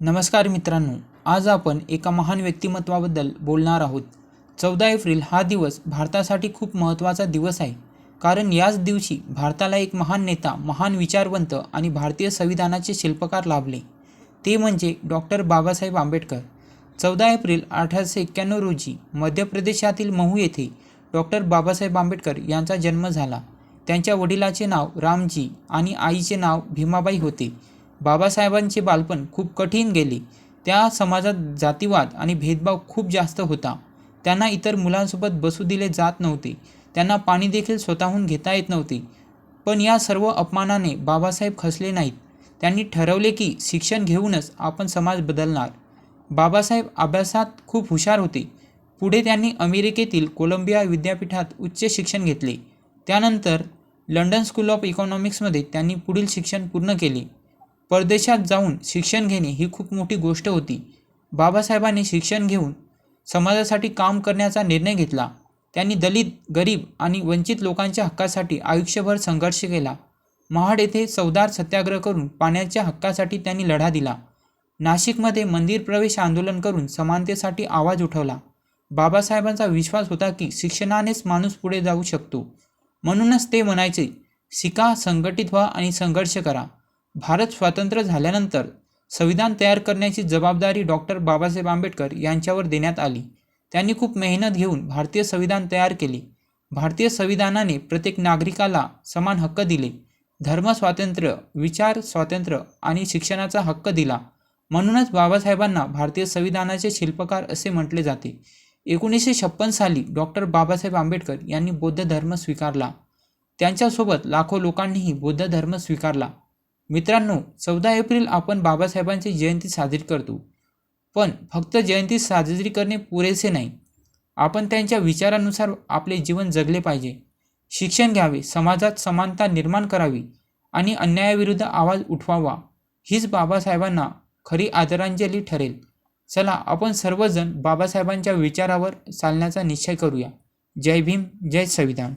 नमस्कार मित्रांनो, आज आपण एका महान व्यक्तिमत्वाबद्दल बोलणार आहोत। 14 एप्रिल हा दिवस भारतासाठी खूप महत्त्वाचा दिवस आहे, कारण याच दिवशी भारताला एक महान नेता, महान विचारवंत आणि भारतीय संविधानाचे शिल्पकार लाभले, ते म्हणजे डॉक्टर बाबासाहेब आंबेडकर। 14 एप्रिल 1891 रोजी मध्य प्रदेशातील महू येथे डॉक्टर बाबासाहेब आंबेडकर यांचा जन्म झाला। त्यांच्या वडिलाचे नाव रामजी आणि आईचे नाव भीमाबाई होते। बाबासाहेबांचे बालपण खूप कठीण गेले। त्या समाजात जातीवाद आणि भेदभाव खूप जास्त होता। त्यांना इतर मुलांसोबत बसू दिले जात नव्हते। त्यांना पाणी देखील स्वतःहून घेता येत नव्हते। पण या सर्व अपमानाने बाबासाहेब खचले नाहीत। त्यांनी ठरवले की शिक्षण घेऊनच आपण समाज बदलणार। बाबासाहेब अभ्यासात खूप हुशार होते। पुढे त्यांनी अमेरिकेतील कोलंबिया विद्यापीठात उच्च शिक्षण घेतले। त्यानंतर लंडन स्कूल ऑफ इकॉनॉमिक्समध्ये त्यांनी पुढील शिक्षण पूर्ण केले। परदेशात जाऊन शिक्षण घेणे ही खूप मोठी गोष्ट होती। बाबासाहेबांनी शिक्षण घेऊन समाजासाठी काम करण्याचा निर्णय घेतला। त्यांनी दलित, गरीब आणि वंचित लोकांच्या हक्कासाठी आयुष्यभर संघर्ष केला। महाड येथे चवदार सत्याग्रह करून पाण्याच्या हक्कासाठी त्यांनी लढा दिला। नाशिकमध्ये मंदिर प्रवेश आंदोलन करून समानतेसाठी आवाज उठवला। बाबासाहेबांचा विश्वास होता की शिक्षणानेच माणूस पुढे जाऊ शकतो। म्हणूनच ते म्हणायचे, शिका, संघटित व्हा आणि संघर्ष करा। भारत स्वतंत्र झाल्यानंतर संविधान तयार करण्याची जबाबदारी डॉक्टर बाबासाहेब आंबेडकर यांच्यावर देण्यात आली। त्यांनी खूप मेहनत घेऊन भारतीय संविधान तयार केले। भारतीय संविधानाने प्रत्येक नागरिकाला समान हक्क दिले, धर्म स्वातंत्र्य, विचार स्वातंत्र्य आणि शिक्षणाचा हक्क दिला। म्हणूनच बाबासाहेबांना भारतीय संविधानाचे शिल्पकार असे म्हटले जाते। 1956 साली डॉक्टर बाबासाहेब आंबेडकर यांनी बौद्ध धर्म स्वीकारला। त्यांच्यासोबत लाखो लोकांनीही बौद्ध धर्म स्वीकारला। मित्रांनो, 14 एप्रिल आपण बाबासाहेबांची जयंती साजरी करतो, पण फक्त जयंती साजरी करणे पुरेसे नाही। आपण त्यांच्या विचारानुसार आपले जीवन जगले पाहिजे। शिक्षण घ्यावे, समाजात समानता निर्माण करावी आणि अन्यायाविरुद्ध आवाज उठवावा, हीच बाबासाहेबांना खरी आदरांजली ठरेल। चला, आपण सर्वजण बाबासाहेबांच्या विचारावर चालण्याचा निश्चय करूया। जय भीम, जय संविधान।